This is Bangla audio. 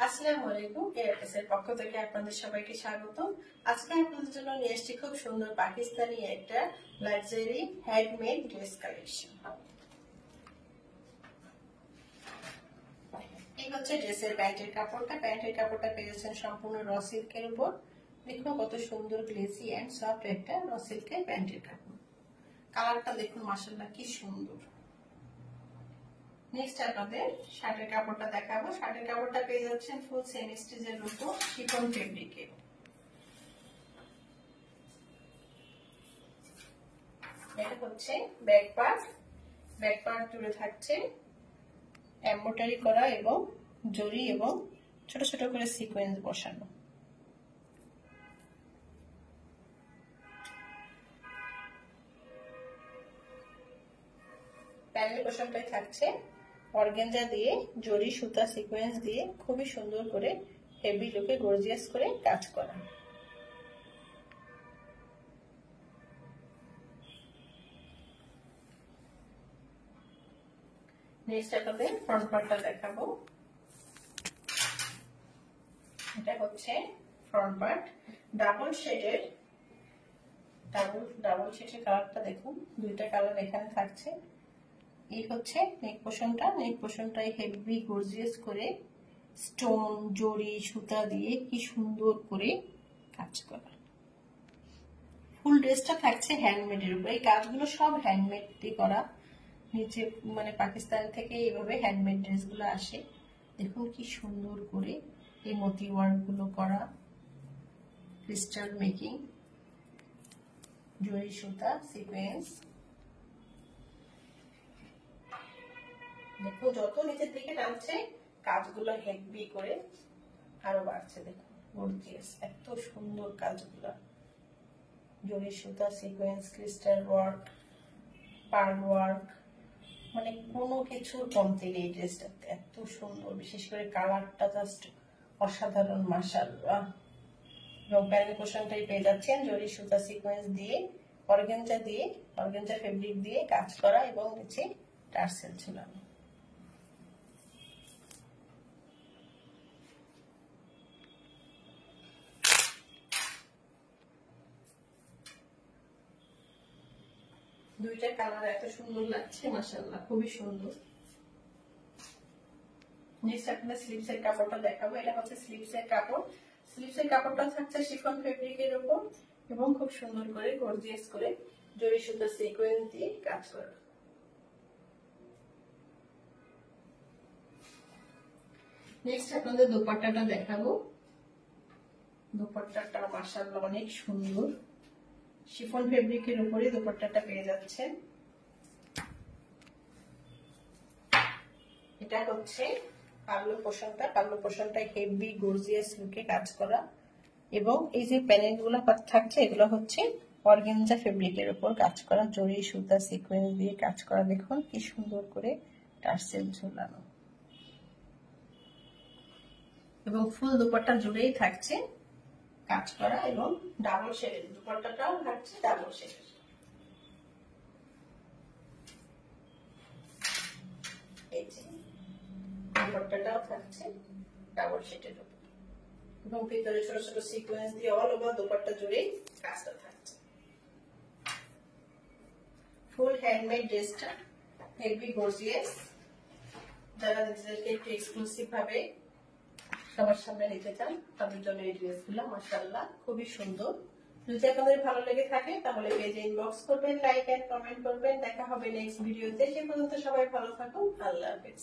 আসসালামু আলাইকুম। কেয়ারটেস এর পক্ষ থেকে আপনাদের সবাইকে স্বাগত। আজকে আপনাদের জন্য নিয়ে এসেছি খুব সুন্দর পাকিস্তানি একটা লাক্সারি হ্যান্ডমেড ড্রেস কালেকশন। এই হচ্ছে ড্রেসের প্যান্টের কাপড়টা। প্যান্টের কাপড়টা পেয়েছেন সম্পূর্ণ র সিল্কের উপর। দেখুন কত সুন্দর গ্লেসি এন্ড সফট একটা র সিল্কের প্যান্টের কাপড়। কালারটা দেখুন মাশাআল্লাহ কি সুন্দর। নেক্সট আপনাদের শার্টের কাপড়টা দেখাবো। শার্টের কাপড়টা পেয়ে যাচ্ছেন ফুল সেম স্টিচের উপর শিফন ফেব্রিকে। এটা হচ্ছে ব্যাক পার্ট। ব্যাক পার্ট জুড়ে থাকছে এমব্রয়ডারি করা এবং জরি এবং ছোট ছোট করে সিকোয়েন্স বসানো। প্যানেল পোশাকটাই থাকছে অর্গানজা দিয়ে জরি সুতা সিকোয়েন্স দিয়ে খুবই সুন্দর করে হেভি লুকে গর্জিয়াস করে কাজ করা। নেক্সট আপনাদের ফ্রন্ট পার্টটা দেখাবো। এটা হচ্ছে ফ্রন্ট পার্ট ডাবল শেডের কালারটা দেখুন, দুইটা কালার এখানে থাকছে। এই হচ্ছে নেক পোর্শনটা। নেক পোর্শনটাই হেভি গর্জিয়াস করে স্টোন জরি সুতা দিয়ে কি সুন্দর করে কাজ করা। ফুল ড্রেসটা থাকছে হ্যান্ডমেডের উপর। এই কাজগুলো সব হ্যান্ডমেড দিয়ে করা। নিচে মানে পাকিস্তান থেকে এইভাবে হ্যান্ডমেড ড্রেসগুলো আসে। দেখুন কি সুন্দর করে এই মতি ওয়ার্ক গুলো করা, ক্রিস্টাল মেকিং, জরি সুতা সিকোয়েন্স। দেখো যত নিচের দিকে টানছে কাজগুলো হেভি করে আরো বাড়ছে। দেখুন গর্জিয়াস, এত সুন্দর কাজগুলো, জরি সুতা sequence, crystal work, pearl work, মানে কোনো কিছুর কমতি নেই ড্রেসটাতে। এত সুন্দর, বিশেষ করে কালারটা জাস্ট অসাধারণ মাশাআল্লাহ। এবং প্যানেল পোর্শনটাই পেয়ে যাচ্ছেন জরি সুতা সিকোয়েন্স দিয়ে অর্গানজা ফেব্রিক দিয়ে কাজ করা এবং নিচে টার্সেল ঝুলানো। দুইটা কালার এত সুন্দর লাগছে মাশাআল্লাহ, খুবই সুন্দর। নেক্সট আপনাদের স্লিভস এর কাপড়টা দেখাবো। এটা হচ্ছে স্লিভস এর কাপড়। স্লিভস এর কাপড়টা থাকছে শিফন ফেব্রিকের উপর এবং খুব সুন্দর করে গর্জিয়াস করে জরি সুতা সিকোয়েন্স দিয়ে কাজ করা। নেক্সট আপনাদের দোপাট্টাটা দেখাবো। দোপাট্টাটা মাশাআল্লাহ অনেক সুন্দর। শিফন ফেব্রিকের উপরে দোপাট্টাটা পেয়ে যাচ্ছেন। এটা হচ্ছে পাল্লু পোর্শনটা হেভি গর্জিয়াস লুকে কাজ করা এবং এই যে প্যানেল গুলো থাকছে এগুলো হচ্ছে অর্গানজা ফেব্রিকের উপর কাজ করা, জরি সুতা সিকোয়েন্স দিয়ে কাজ করা। দেখুন কি সুন্দর করে টার্সেল ঝুলানো এবং ফুল দুপাট্টা জুড়েই থাকছে কাজ করা এবং ডাবল শেডের দুপাট্টাটাও থাকছে ডাবল শেডের। এই যে দুপাট্টাটাও থাকছে ডাবল শেডের উপর এবং ভিতরে ছোট ছোট সিকোয়েন্স দিয়ে অল ওভার দুপাট্টা জুড়েই কাজটা থাকছে। ফুল হ্যান্ডমেড ড্রেসটা হেভি গর্জিয়াস। যারা নিজেদেরকে একটু এক্সক্লুসিভ ভাবে সবার সামনে নিতে চান তাদের জন্য এই ড্রেসগুলো মাশাআল্লাহ খুবই সুন্দর। যদি আপনাদের ভালো লেগে থাকে তাহলে পেজে ইনবক্স করবেন, লাইক এন্ড কমেন্ট করবেন। দেখা হবে নেক্সট ভিডিওতে। সে পর্যন্ত সবাই ভালো থাকুন। আল্লাহ হাফেজ।